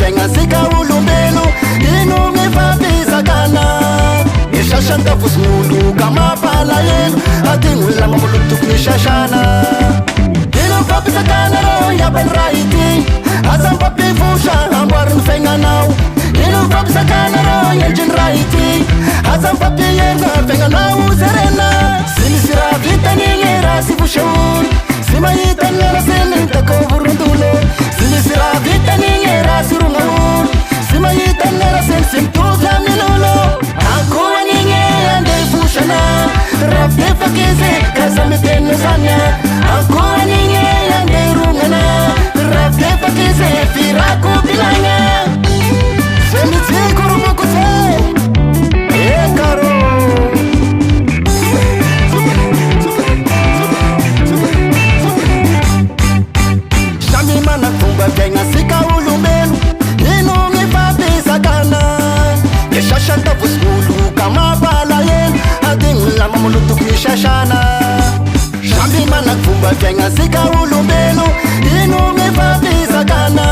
fiaigna sika olombelo ino mifampisakana ishashanta fosn'olo ka mampalahelo ategnola mamolo tokony shashana ino mifampisakana ro iabany raha ity azampampivosa amboariny fiaignanao ino mifampisakana ro endriny raha ity azampampiherina fiaignanao zarena sy misy raha vitan'igny raha sy vosaolo sy mahita niaraseny takovorondolo sy misy raha vitan'igny raha sy rongaolo sy mahita niaraseny sy mitovy amin'olo ankoan'igny andeha vosana raha videfakizy kaza miteny zany ankoan'igny andeha rongana raha videfakizy firako bilagna sy mijiko romoko zay ekaro samy mana fomba fiaigna sika olombelo ino mifampisakana e sasanta fosn'olo ka mampalahelo ategnola mamolo tokony shashana samy mana fomba fiaigna sika olombelo ino mifampisakana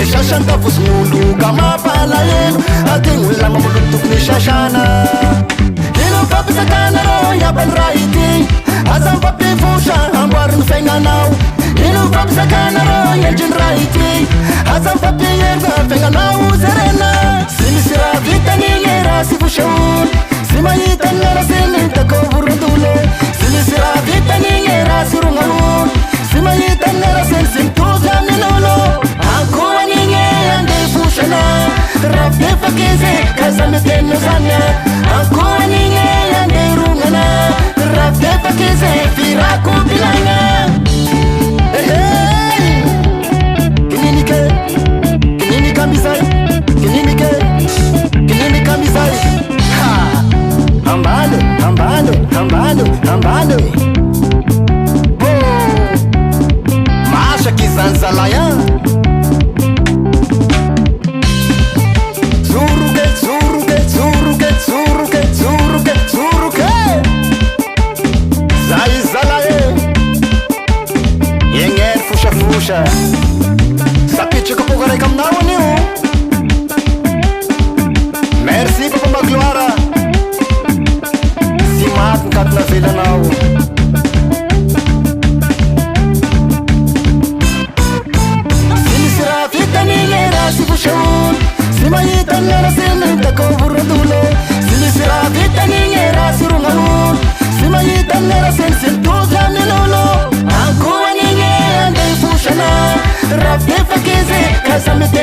e sasanta fosn'olo ka mampalahelo ategnola mamolo tokony shashana ino mifampisakana ro iabany raha ity azampampivosa amboariny fiaignanao ino mifampisakana ro endriny raha ity azampampiherina fiaignanao zarena sy misy raha vitan'igny raha sy vosaolo sy mahita niaraseny takovorondolo sy misy raha vitan'igny raha sy rongaolo sy mahita niaraseny sy mitovy amin'olo ankoan'igny andeha vosana raha videfakizy kaza miteny zany ankoan'igny andeha rongana raha videfakizy firako bilagna ambalo masaky zany zalaya zoroke zoroke zoroke zoroke zoroke zoroke zay zalaye egnery fosafosa sapitraka poko raiky aminao anio merci papa magloire katna velanao sy misy raha vitan'igny raha sy vosaolo sy mahita niaraseny takovorondolo sy misy raha vitan'igny raha sy rongaolo sy mahita niaraseny sy mitovy amin'olo ankoan'igny andeha vosana raha videfakizy kaza mite